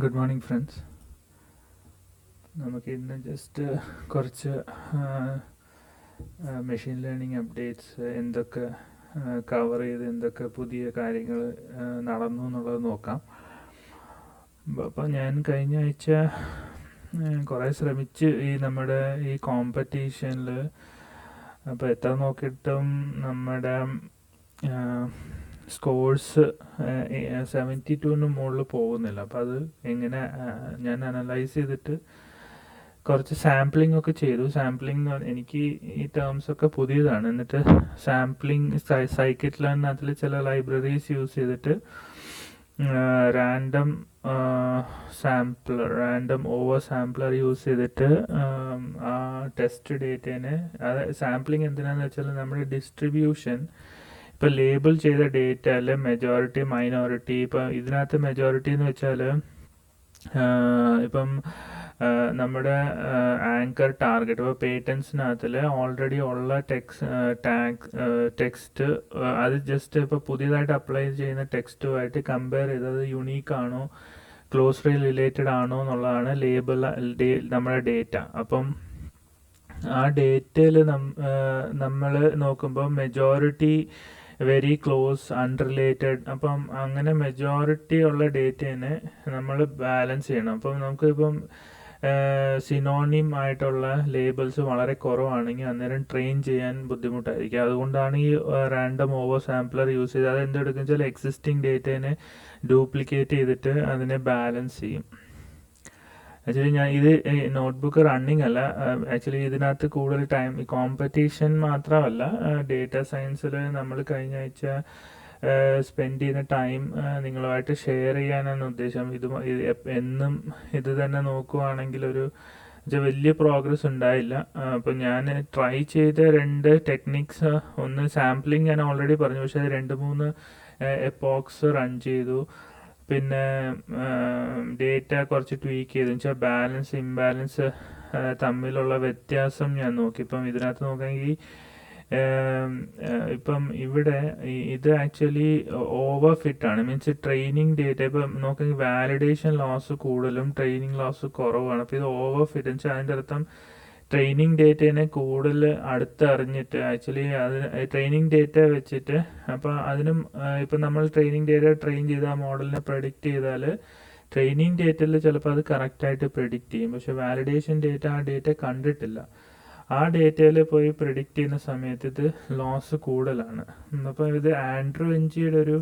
Good morning friends. നമുക്ക് ഇന്ന് just കുറച്ച് മെഷീൻ ലേണിംഗ് അപ്ഡേറ്റ്സ് എന്തൊക്കെ കവർ ചെയ്ത് എന്തൊക്കെ പുതിയ കാര്യങ്ങൾ നടന്നു എന്നുള്ളത് നോക്കാം. അപ്പോൾ ഞാൻ കഴിഞ്ഞ ആഴ്ച കുറേ ശ്രമിച്ച് നമ്മുടെ ഈ കോമ്പറ്റീഷനിൽ അപ്പോൾ എത്ര നോക്കിയിട്ടും നമ്മുടെ സ്കോഴ്സ് 72 മുകളിൽ പോകുന്നില്ല. അപ്പോൾ അത് എങ്ങനെ ഞാൻ അനലൈസ് ചെയ്തിട്ട് കുറച്ച് സാമ്പിളിംഗ് ഒക്കെ ചെയ്തു. സാമ്പിളിംഗ് എനിക്ക് ഈ ടേംസൊക്കെ പുതിയതാണ്. എന്നിട്ട് സാമ്പിളിംഗ് സൈക്കിറ്റ് ലേണിനകത്തിൽ ചില ലൈബ്രറീസ് യൂസ് ചെയ്തിട്ട് റാൻഡം ഓവർ സാമ്പിളർ യൂസ് ചെയ്തിട്ട് ആ ടെസ്റ്റ് ഡേറ്റേനെ, അത് സാമ്പിളിംഗ് എന്തിനാന്ന് വെച്ചാൽ നമ്മുടെ ഡിസ്ട്രിബ്യൂഷൻ ഇപ്പോൾ ലേബിൾ ചെയ്ത ഡേറ്റ അല്ലെ മെജോറിറ്റി മൈനോറിറ്റി. ഇപ്പം ഇതിനകത്ത് മെജോറിറ്റി എന്ന് വെച്ചാൽ ഇപ്പം നമ്മുടെ ആങ്കർ ടാർഗറ്റ്, ഇപ്പോൾ പേറ്റൻസിനകത്തിൽ ഓൾറെഡി ഉള്ള ടെക്സ്റ്റ് അത് ജസ്റ്റ് ഇപ്പോൾ പുതിയതായിട്ട് അപ്ലൈ ചെയ്യുന്ന ടെക്സ്റ്റുമായിട്ട് കമ്പയർ ചെയ്തത് യുണീക്ക് ആണോ ക്ലോസ്ലി റിലേറ്റഡ് ആണോ എന്നുള്ളതാണ് നമ്മുടെ ഡേറ്റ. അപ്പം ആ ഡേറ്റയിൽ നമ്മൾ നോക്കുമ്പോൾ മെജോറിറ്റി വെരി ക്ലോസ് അൺറിലേറ്റഡ്, അപ്പം അങ്ങനെ മെജോറിറ്റി ഉള്ള ഡേറ്റേനെ നമ്മൾ ബാലൻസ് ചെയ്യണം. അപ്പം നമുക്കിപ്പം സിനോണിം ആയിട്ടുള്ള ലേബിൾസ് വളരെ കുറവാണെങ്കിൽ അന്നേരം ട്രെയിൻ ചെയ്യാൻ ബുദ്ധിമുട്ടായിരിക്കും. അതുകൊണ്ടാണ് ഈ റാൻഡം ഓവർ സാമ്പിളർ യൂസ് ചെയ്ത് അത് എന്തെടുക്കും വെച്ചാൽ എക്സിസ്റ്റിംഗ് ഡേറ്റേനെ ഡ്യൂപ്ലിക്കേറ്റ് ചെയ്തിട്ട് അതിനെ ബാലൻസ് ചെയ്യും. ആക്ച്വലി ഞാൻ ഇത് നോട്ട്ബുക്ക് റണ്ണിങ് അല്ല, ആക്ച്വലി ഇതിനകത്ത് കൂടുതൽ ടൈം കോമ്പറ്റീഷൻ മാത്രമല്ല, ഡേറ്റ സയൻസിൽ നമ്മൾ കഴിഞ്ഞ ആഴ്ച സ്പെൻഡ് ചെയ്യുന്ന ടൈം നിങ്ങളുമായിട്ട് ഷെയർ ചെയ്യാനാണ് ഉദ്ദേശം. എന്നും ഇത് തന്നെ നോക്കുവാണെങ്കിൽ വലിയ പ്രോഗ്രസ് ഉണ്ടായില്ല. അപ്പോൾ ഞാൻ ട്രൈ ചെയ്ത 2 ടെക്നിക്സ്, ഒന്ന് സാമ്പിളിങ് ഞാൻ ഓൾറെഡി പറഞ്ഞു, പക്ഷേ അത് 2-3 എപ്പോക്സ് റൺ ചെയ്തു. പിന്നെ ഡേറ്റ കുറച്ച് ട്വീക്ക് ചെയ്തു വെച്ചാൽ ബാലൻസ് ഇംബാലൻസ് തമ്മിലുള്ള വ്യത്യാസം ഞാൻ നോക്കി. ഇപ്പം ഇതിനകത്ത് നോക്കുകയാണെങ്കിൽ ഇപ്പം ഇവിടെ ഇത് ആക്ച്വലി ഓവർ ഫിറ്റ് ആണ്. മീൻസ് ട്രെയിനിങ് ഡേറ്റ ഇപ്പം നോക്കുകയെങ്കിൽ വാലിഡേഷൻ ലോസ് കൂടുതലും ട്രെയിനിങ് ലോസ് കുറവാണ്. അപ്പോൾ ഇത് ഓവർ ഫിറ്റ് എന്ന് വെച്ചാൽ അതിൻ്റെ അർത്ഥം ട്രെയിനിങ് ഡേറ്റേനെ കൂടുതൽ അടുത്തറിഞ്ഞിട്ട് ആക്ച്വലി അത് ട്രെയിനിങ് ഡേറ്റ വെച്ചിട്ട്, അപ്പോൾ അതിനും ഇപ്പം നമ്മൾ ട്രെയിനിങ് ഡേറ്റ ട്രെയിൻ ചെയ്ത് ആ മോഡലിനെ പ്രെഡിക്റ്റ് ചെയ്താൽ ട്രെയിനിങ് ഡേറ്റയിൽ ചിലപ്പോൾ അത് കറക്റ്റായിട്ട് പ്രെഡിക്റ്റ് ചെയ്യും. പക്ഷേ വാലിഡേഷൻ ഡേറ്റ ആ ഡേറ്റ കണ്ടിട്ടില്ല. ആ ഡേറ്റയിൽ പോയി പ്രെഡിക്റ്റ് ചെയ്യുന്ന സമയത്ത് ഇത് ലോസ് കൂടുതലാണ്. അപ്പോൾ ഇത് ആൻഡ്രൂ എൻജിയുടെ ഒരു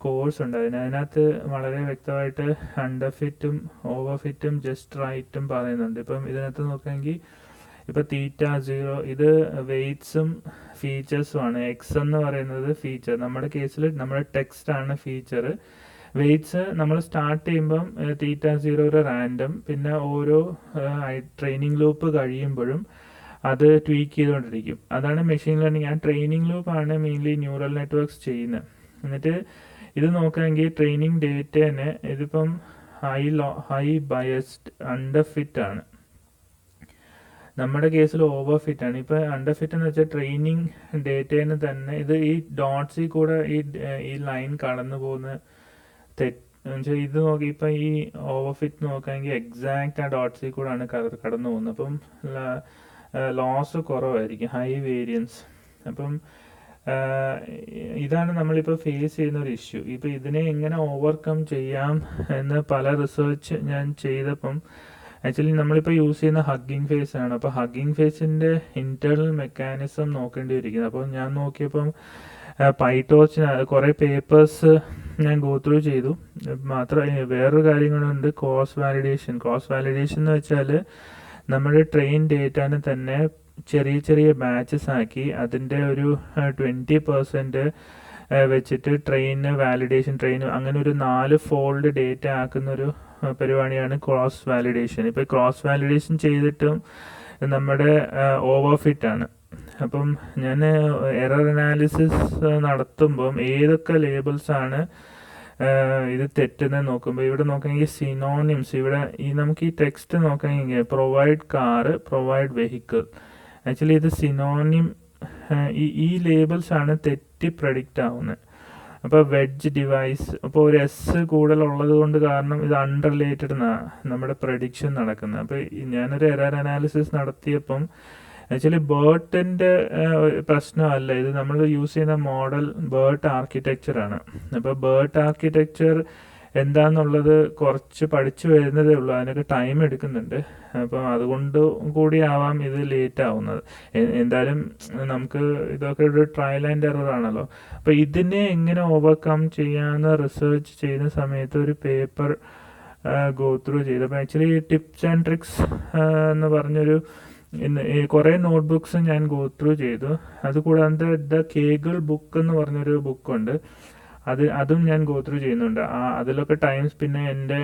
കോഴ്സ് ഉണ്ടായിരുന്നു. അതിനകത്ത് വളരെ വ്യക്തമായിട്ട് അണ്ടർ ഫിറ്റും ഓവർ ഫിറ്റും ജസ്റ്റ് റൈറ്റും പറയുന്നുണ്ട്. ഇപ്പം ഇതിനകത്ത് നോക്കുകയെങ്കിൽ ഇപ്പോൾ θ0 ഇത് വെയ്റ്റ്സും ഫീച്ചേഴ്സുമാണ്. എക്സ് എന്ന് പറയുന്നത് ഫീച്ചർ, നമ്മുടെ കേസിൽ നമ്മുടെ ടെക്സ്റ്റ് ആണ് ഫീച്ചർ. വെയ്റ്റ്സ് നമ്മൾ സ്റ്റാർട്ട് ചെയ്യുമ്പം θ0 ഒരു റാൻഡം, പിന്നെ ഓരോ ട്രെയിനിങ് ലൂപ്പ് കഴിയുമ്പോഴും അത് ട്വീക്ക് ചെയ്തുകൊണ്ടിരിക്കും. അതാണ് മെഷീൻ ലേണിംഗ്. ആ ട്രെയിനിങ് ലൂപ്പാണ് മെയിൻലി ന്യൂറൽ നെറ്റ്വർക്ക്സ് ചെയ്യുന്നത്. എന്നിട്ട് ഇത് നോക്കുകയാണെങ്കിൽ ട്രെയിനിങ് ഡേറ്റേനെ ഇതിപ്പം ഹൈ ബയസ്ഡ് അണ്ടർ ഫിറ്റ് ആണ്. നമ്മുടെ കേസിൽ ഓവർ ഫിറ്റ് ആണ്. ഇപ്പം അണ്ടർ ഫിറ്റ് എന്ന് വെച്ചാൽ ട്രെയിനിങ് ഡേറ്റേനെ തന്നെ ഇത് ഈ ഡോട്ട്സിൽ കൂടെ ഈ ലൈൻ കടന്നു പോകുന്ന എന്നുവെച്ചാൽ ഇത് നോക്കി ഇപ്പം ഈ ഓവർ ഫിറ്റ് നോക്കുകയാണെങ്കിൽ എക്സാക്റ്റ് ആ ഡോട്ട്സിൽ കൂടെയാണ് കടന്നു പോകുന്നത്. അപ്പം ലോസ് കുറവായിരിക്കും, ഹൈ വേരിയൻസ്. അപ്പം ഇതാണ് നമ്മളിപ്പോൾ ഫേസ് ചെയ്യുന്ന ഒരു ഇഷ്യൂ. ഇപ്പോൾ ഇതിനെ എങ്ങനെ ഓവർകം ചെയ്യാം എന്ന് പല റിസർച്ച് ഞാൻ ചെയ്തപ്പം ആക്ച്വലി നമ്മളിപ്പോൾ യൂസ് ചെയ്യുന്ന ഹഗ്ഗിങ് ഫേസ് ആണ്. അപ്പോൾ ഹഗ്ഗിങ് ഫേസിൻ്റെ ഇൻറ്റേർണൽ മെക്കാനിസം നോക്കേണ്ടിയിരിക്കുന്നത്. അപ്പോൾ ഞാൻ നോക്കിയപ്പം പൈറ്റോർച്ചിന് കുറേ പേപ്പേഴ്സ് ഞാൻ ഗോ ത്രൂ ചെയ്തു. വേറൊരു കാര്യം കൂടെ ക്രോസ് വാലിഡേഷൻ എന്ന് വെച്ചാൽ നമ്മുടെ ട്രെയിൻ ഡേറ്റാനെ തന്നെ ചെറിയ ചെറിയ ബാച്ചസ് ആക്കി അതിൻ്റെ ഒരു 20% വെച്ചിട്ട് വാലിഡേഷൻ അങ്ങനെ ഒരു 4 ഫോൾഡ് ഡേറ്റ ആക്കുന്നൊരു പരിപാടിയാണ് ക്രോസ് വാലിഡേഷൻ. ഇപ്പോൾ ക്രോസ് വാലിഡേഷൻ ചെയ്തിട്ടും നമ്മുടെ ഓവർ ഫിറ്റ് ആണ്. അപ്പം ഞാൻ എറർ അനാലിസിസ് നടത്തുമ്പം ഏതൊക്കെ ലേബിൾസാണ് ഇത് തെറ്റുന്നത് നോക്കുമ്പോൾ ഇവിടെ നോക്കുകയാണെങ്കിൽ സിനോണിംസ്, ഇവിടെ നമുക്ക് ഈ ടെക്സ്റ്റ് നോക്കുകയാണെങ്കിൽ provide car, provide vehicle. Actually ഇത് സിനോണിം ഈ ലേബിൾസ് ആണ് തെറ്റി പ്രഡിക്റ്റ് ആവുന്നത്. അപ്പോൾ വെഡ്ജ് ഡിവൈസ്, അപ്പോൾ ഒരു എസ് കൂടുതലുള്ളത് കൊണ്ട് കാരണം ഇത് അൺറിലേറ്റഡ് എന്നാണ് നമ്മുടെ പ്രഡിക്ഷൻ നടക്കുന്നത്. അപ്പോൾ ഞാനൊരു എറർ അനാലിസിസ് നടത്തിയപ്പം ആക്ച്വലി ബേർട്ടിൻ്റെ പ്രശ്നമല്ല ഇത്, നമ്മൾ യൂസ് ചെയ്യുന്ന മോഡൽ ബേർട്ട് ആർക്കിടെക്ചറാണ്. അപ്പോൾ ബേർട്ട് ആർക്കിടെക്ചർ എന്താണെന്നുള്ളത് കുറച്ച് പഠിച്ചു വരുന്നതേ ഉള്ളൂ, അതിനൊക്കെ ടൈം എടുക്കുന്നുണ്ട്. അപ്പം അതുകൊണ്ട് കൂടി ആവാം ഇത് ലേറ്റ് ആവുന്നത്. എന്തായാലും നമുക്ക് ഇതൊക്കെ ഒരു ട്രയൽ ആൻഡ് എറർ ആണല്ലോ. അപ്പോൾ ഇതിനെ എങ്ങനെ ഓവർകം ചെയ്യാമെന്ന് റിസർച്ച് ചെയ്യുന്ന സമയത്ത് ഒരു പേപ്പർ ഗോ ത്രൂ ചെയ്തു. അപ്പോൾ ആക്ച്വലി ടിപ്സ് ആൻഡ് ട്രിക്സ് എന്ന് പറഞ്ഞൊരു കുറേ നോട്ട്ബുക്സ് ഞാൻ ഗോ ത്രൂ ചെയ്തു. അതുകൂടാതെ ദ കേഗിൾ ബുക്ക് എന്ന് പറഞ്ഞൊരു ബുക്കുണ്ട്, അതും ഞാൻ ഗോ ത്രൂ ചെയ്യുന്നുണ്ട്. അതിലൊക്കെ ടൈംസ്, പിന്നെ എൻ്റെ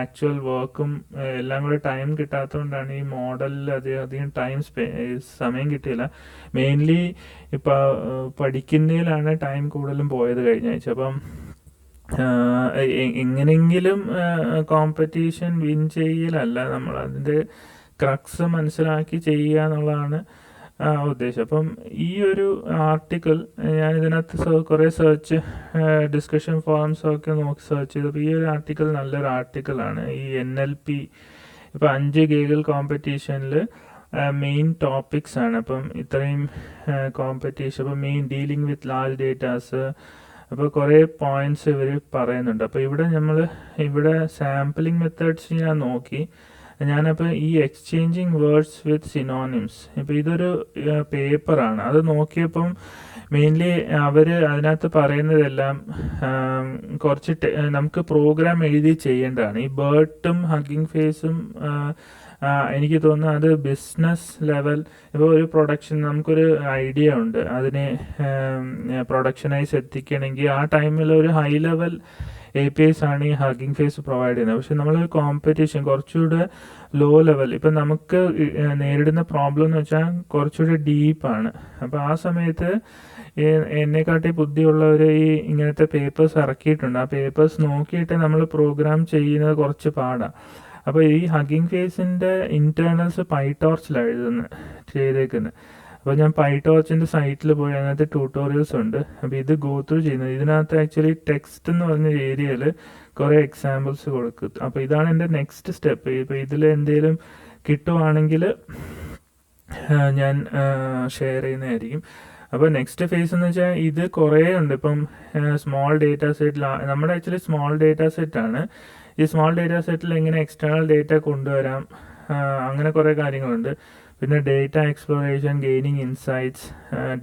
ആക്ച്വൽ വർക്കും എല്ലാം കൂടെ ടൈം കിട്ടാത്തതുകൊണ്ടാണ് ഈ മോഡലിൽ അധികം സമയം കിട്ടിയില്ല. മെയിൻലി ഇപ്പോൾ പഠിക്കുന്നതിലാണ് ടൈം കൂടുതലും പോയത് കഴിഞ്ഞ ആഴ്ച. അപ്പം എങ്ങനെയെങ്കിലും കോമ്പറ്റീഷൻ വിൻ ചെയ്യലല്ല, നമ്മൾ അതിൻ്റെ ക്രക്സ് മനസ്സിലാക്കി ചെയ്യുക എന്നുള്ളതാണ് ഉദ്ദേശം. അപ്പം ഈ ഒരു ആർട്ടിക്കിൾ ഞാനിതിനകത്ത് കുറേ ഡിസ്കഷൻ ഫോറംസൊക്കെ നോക്കി സെർച്ച് ചെയ്തപ്പോൾ ഈ ഒരു ആർട്ടിക്കിൾ നല്ലൊരു ആർട്ടിക്കിളാണ്. ഈ NLP ഇപ്പോൾ 5 ഗേഗിൾ കോമ്പറ്റീഷനിൽ മെയിൻ ടോപ്പിക്സ് ആണ്. അപ്പം ഇത്രയും കോമ്പറ്റീഷൻ, അപ്പോൾ main dealing with large datas, അപ്പോൾ കുറേ പോയിന്റ്സ് ഇവർ പറയുന്നുണ്ട്. അപ്പോൾ ഇവിടെ സാമ്പിളിംഗ് മെത്തേഡ്സ് ഞാൻ നോക്കി. ഞാനപ്പോൾ ഈ എക്സ്ചേഞ്ചിങ് വേർഡ്സ് വിത്ത് സിനോണിംസ്, ഇപ്പോൾ ഇതൊരു പേപ്പറാണ്. അത് നോക്കിയപ്പം മെയിൻലി അവർ അതിനകത്ത് പറയുന്നതെല്ലാം കുറച്ച് നമുക്ക് പ്രോഗ്രാം എഴുതി ചെയ്യേണ്ടതാണ്. ഈ ബേർട്ടും ഹഗ്ഗിങ് ഫേസും എനിക്ക് തോന്നുന്നു അത് ബിസിനസ് ലെവൽ, ഇപ്പോൾ ഒരു പ്രൊഡക്ഷൻ നമുക്കൊരു ഐഡിയ ഉണ്ട്, അതിനെ പ്രൊഡക്ഷനൈസ് എത്തിക്കണമെങ്കിൽ ആ ടൈമിൽ ഒരു ഹൈ ലെവൽ APIs ആണ് ഈ ഹഗ്ഗിങ് ഫേസ് പ്രൊവൈഡ് ചെയ്യുന്നത്. പക്ഷെ നമ്മളൊരു കോമ്പറ്റീഷൻ കുറച്ചുകൂടെ ലോ ലെവൽ, ഇപ്പം നമുക്ക് നേരിടുന്ന പ്രോബ്ലം എന്ന് വെച്ചാൽ കുറച്ചുകൂടെ ഡീപ്പാണ്. അപ്പോൾ ആ സമയത്ത് എന്നെക്കാട്ടി ബുദ്ധിയുള്ളവർ ഈ ഇങ്ങനത്തെ പേപ്പേഴ്സ് ഇറക്കിയിട്ടുണ്ട്. ആ പേപ്പേഴ്സ് നോക്കിയിട്ട് നമ്മൾ പ്രോഗ്രാം ചെയ്യുന്നത് കുറച്ച് പാടാണ്. അപ്പോൾ ഈ ഹഗ്ഗിങ് ഫേസിൻ്റെ ഇൻറ്റേർണൽസ് പൈടോർച്ചിലാണ് ചെയ്തേക്കുന്നത്. അപ്പോൾ ഞാൻ പൈടോർച്ചിൻ്റെ സൈറ്റിൽ പോയി അതിനകത്ത് ട്യൂട്ടോറിയൽസ് ഉണ്ട്. അപ്പോൾ ഇത് ഗോ ത്രൂ ചെയ്യുന്നത്, ഇതിനകത്ത് ആക്ച്വലി ടെക്സ്റ്റ് എന്ന് പറഞ്ഞ ഏരിയയിൽ കുറേ എക്സാമ്പിൾസ് കൊടുക്കും. അപ്പോൾ ഇതാണ് എൻ്റെ നെക്സ്റ്റ് സ്റ്റെപ്പ്. ഇപ്പോൾ ഇതിൽ എന്തെങ്കിലും കിട്ടുവാണെങ്കിൽ ഞാൻ ഷെയർ ചെയ്യുന്നതായിരിക്കും. അപ്പോൾ നെക്സ്റ്റ് ഫേസ് എന്ന് വെച്ചാൽ ഇത് കുറേ ഉണ്ട്. ഇപ്പം സ്മോൾ ഡേറ്റ സെറ്റിൽ, നമ്മുടെ ആക്ച്വലി സ്മോൾ ഡേറ്റ സെറ്റാണ്. ഈ സ്മോൾ ഡേറ്റ സെറ്റിൽ എങ്ങനെ എക്സ്റ്റേണൽ ഡേറ്റ കൊണ്ടുവരാം, അങ്ങനെ കുറേ കാര്യങ്ങളുണ്ട്. പിന്നെ data exploration, gaining insights,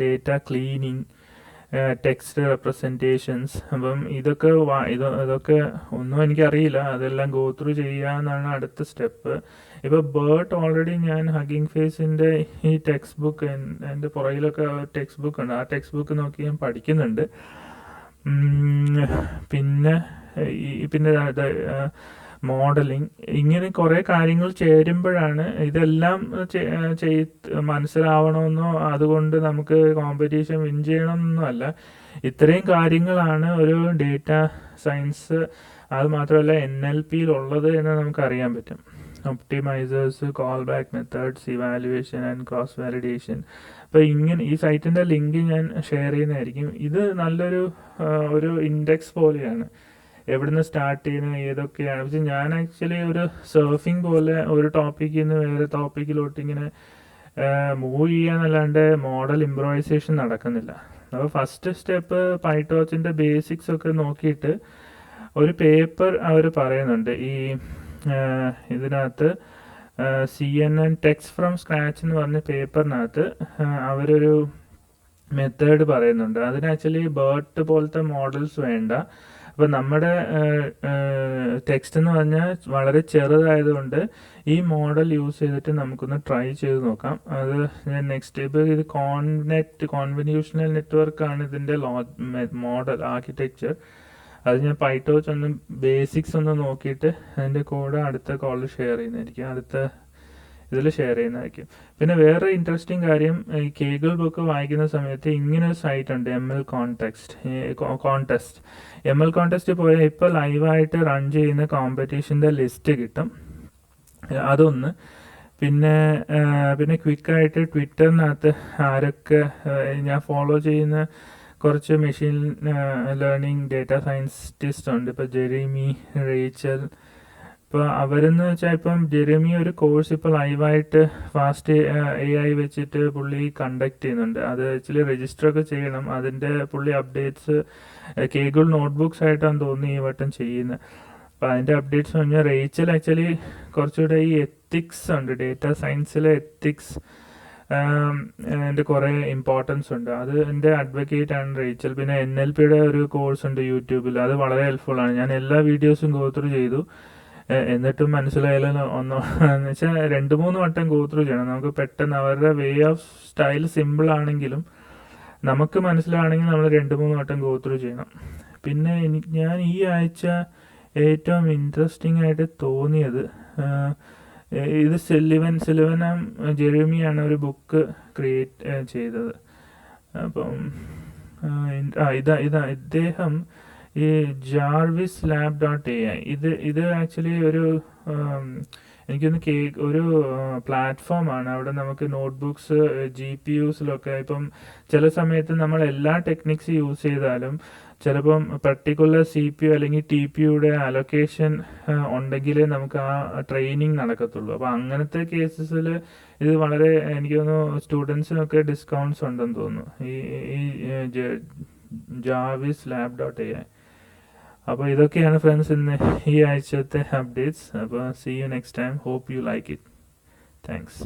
data cleaning, text representations. അപ്പം ഇതൊക്കെ ഒന്നും എനിക്കറിയില്ല, അതെല്ലാം ഗോ ത്രൂ ചെയ്യുക എന്നാണ് അടുത്ത സ്റ്റെപ്പ്. ഇപ്പോൾ ബേർട്ട് ഓൾറെഡി ഞാൻ ഹഗ്ഗിങ് ഫേസിൻ്റെ ഈ ടെക്സ്റ്റ് ബുക്ക്, എൻ്റെ പുറകിലൊക്കെ ടെക്സ്റ്റ് ബുക്ക് ഉണ്ട്, ആ ടെക്സ്റ്റ് ബുക്ക് നോക്കി ഞാൻ പഠിക്കുന്നുണ്ട്. പിന്നെ മോഡലിംഗ്, ഇങ്ങനെ കുറേ കാര്യങ്ങൾ ചേരുമ്പോഴാണ് ഇതെല്ലാം മനസ്സിലാവണമെന്നോ അതുകൊണ്ട് നമുക്ക് കോമ്പറ്റീഷൻ വിൻ ചെയ്യണമെന്നൊന്നും അല്ല. ഇത്രയും കാര്യങ്ങളാണ് ഒരു ഡേറ്റ സയൻസ്, അത് മാത്രമല്ല NLPയിലുള്ളത് എന്ന് നമുക്കറിയാൻ പറ്റും. Optimisers, call back methods, evaluation and cross validation. അപ്പോൾ ഇങ്ങനെ ഈ സൈറ്റിൻ്റെ ലിങ്ക് ഞാൻ ഷെയർ ചെയ്യുന്നതായിരിക്കും. ഇത് നല്ലൊരു ഒരു ഇൻഡെക്സ് പോലെയാണ്, എവിടുന്ന് സ്റ്റാർട്ട് ചെയ്യുന്നത്, ഏതൊക്കെയാണ്. പക്ഷെ ഞാൻ ആക്ച്വലി ഒരു സർഫിംഗ് പോലെ ഒരു ടോപ്പിക്കിൽ നിന്ന് വേറെ ടോപ്പിക്കിലോട്ട് ഇങ്ങനെ മൂവ് ചെയ്യാന്നല്ലാണ്ട് മോഡൽ ഇംപ്രൂവൈസേഷൻ നടക്കുന്നില്ല. അപ്പോൾ ഫസ്റ്റ് സ്റ്റെപ്പ് പൈടോർച്ചിൻ്റെ ബേസിക്സ് ഒക്കെ നോക്കിയിട്ട് ഒരു പേപ്പർ അവർ പറയുന്നുണ്ട്. ഈ ഇതിനകത്ത് CNN ടെക്സ്റ്റ് ഫ്രം സ്ക്രാച്ച് എന്ന് പറഞ്ഞ പേപ്പറിനകത്ത് അവരൊരു മെത്തേഡ് പറയുന്നുണ്ട്. അതിന് ആക്ച്വലി ബേർട്ട് പോലത്തെ മോഡൽസ് വേണ്ട. അപ്പോൾ നമ്മുടെ ടെക്സ്റ്റ് എന്ന് പറഞ്ഞാൽ വളരെ ചെറുതായതുകൊണ്ട് ഈ മോഡൽ യൂസ് ചെയ്തിട്ട് നമുക്കൊന്ന് ട്രൈ ചെയ്ത് നോക്കാം. അത് ഞാൻ നെക്സ്റ്റ്, ഇപ്പോൾ ഇത് കോൺവല്യൂഷണൽ നെറ്റ്വർക്കാണ് ഇതിൻ്റെ മോഡൽ ആർക്കിടെക്ചർ. അത് ഞാൻ പൈടോർച്ച് ഒന്ന് ബേസിക്സ് ഒന്ന് നോക്കിയിട്ട് അതിൻ്റെ കോഡ് അടുത്ത കോളിൽ ഷെയർ ചെയ്യുന്നതായിരിക്കും, അടുത്ത ഇതിൽ ഷെയർ ചെയ്യുന്നതായിരിക്കും. പിന്നെ വേറെ ഇൻട്രസ്റ്റിംഗ് കാര്യം, ഈ കേഗിൾ ബുക്ക് വായിക്കുന്ന സമയത്ത് ഇങ്ങനെ ഒരു സൈറ്റ് ഉണ്ട്, ML കോൺടെസ്റ്റ്. ML കോൺടെസ്റ്റ് പോയാൽ ഇപ്പോൾ ലൈവായിട്ട് റൺ ചെയ്യുന്ന കോമ്പറ്റീഷൻ്റെ ലിസ്റ്റ് കിട്ടും, അതൊന്ന്. പിന്നെ ക്വിക്കായിട്ട് ട്വിറ്ററിനകത്ത് ആരൊക്കെ ഞാൻ ഫോളോ ചെയ്യുന്ന കുറച്ച് മെഷീൻ ലേണിംഗ് ഡേറ്റ സയൻറ്റിസ്റ്റ് ഉണ്ട്. ഇപ്പോൾ ജെറീമി, റേച്ചൽ. ഇപ്പോൾ അവരെന്ന് വെച്ചാൽ ഇപ്പം ജെറീമി ഒരു കോഴ്സ് ഇപ്പോൾ ലൈവായിട്ട് ഫാസ്റ്റ് AI വെച്ചിട്ട് പുള്ളി കണ്ടക്ട് ചെയ്യുന്നുണ്ട്. അത് ആക്ച്വലി രജിസ്റ്റർ ഒക്കെ ചെയ്യണം. അതിൻ്റെ പുള്ളി അപ്ഡേറ്റ്സ് കേഗിൾ നോട്ട്ബുക്സ് ആയിട്ടാണ് തോന്നുന്നു ഈ വട്ടം ചെയ്യുന്നത്. അപ്പോൾ അതിൻ്റെ അപ്ഡേറ്റ്സ് പറഞ്ഞാൽ റേച്ചൽ ആക്ച്വലി കുറച്ചുകൂടെ ഈ എത്തിക്സ് ഉണ്ട്, ഡേറ്റ സയൻസിലെ എത്തിക്സ് എൻ്റെ കുറേ ഇമ്പോർട്ടൻസ് ഉണ്ട്. അത് എൻ്റെ അഡ്വക്കേറ്റ് ആണ് റേച്ചൽ. പിന്നെ NLPയുടെ ഒരു കോഴ്സ് ഉണ്ട് യൂട്യൂബിൽ, അത് വളരെ ഹെൽപ്ഫുള്ളാണ്. ഞാൻ എല്ലാ വീഡിയോസും ഗോത്രൂ ചെയ്തു, എന്നിട്ടും മനസ്സിലായാലും എന്ന് വെച്ചാൽ 2-3 വട്ടം ഗോത്രൂ ചെയ്യണം. നമുക്ക് പെട്ടെന്ന് അവരുടെ വേ ഓഫ് സ്റ്റൈൽ സിമ്പിൾ ആണെങ്കിലും നമുക്ക് മനസ്സിലാണെങ്കിൽ നമ്മൾ 2-3 വട്ടം ഗോത്രൂ ചെയ്യണം. പിന്നെ ഞാൻ ഈ ആഴ്ച ഏറ്റവും ഇൻട്രസ്റ്റിംഗ് ആയിട്ട് തോന്നിയത് ഇത് സിലിവനും ജെറമിയാണ് ഒരു ബുക്ക് ക്രിയേറ്റ് ചെയ്തത്. അപ്പം ഇദ്ദേഹം ഈ ജാർവിസ് ലാബ്.ai ഇത് ആക്ച്വലി ഒരു എനിക്കൊന്ന് ഒരു പ്ലാറ്റ്ഫോമാണ്. അവിടെ നമുക്ക് നോട്ട്ബുക്സ് GPUസിലൊക്കെ ഇപ്പം ചില സമയത്ത് നമ്മൾ എല്ലാ ടെക്നിക്സ് യൂസ് ചെയ്താലും ചിലപ്പം പർട്ടിക്കുലർ CPU അല്ലെങ്കിൽ TPUയുടെ അലൊക്കേഷൻ ഉണ്ടെങ്കിലേ നമുക്ക് ആ ട്രെയിനിങ് നടക്കത്തുള്ളൂ. അപ്പോൾ അങ്ങനത്തെ കേസസിൽ ഇത് വളരെ എനിക്ക് തോന്നുന്നു സ്റ്റുഡൻസിനൊക്കെ ഡിസ്കൗണ്ട്സ് ഉണ്ടെന്ന് തോന്നുന്നു ഈ ജാർവിസ് ലാബ്.ai. അപ്പോൾ ഇതൊക്കെയാണ് ഫ്രണ്ട്സ് ഇന്ന് ഈ ആഴ്ചത്തെ അപ്ഡേറ്റ്സ്. അപ്പോൾ see you next time. Hope you like it. Thanks.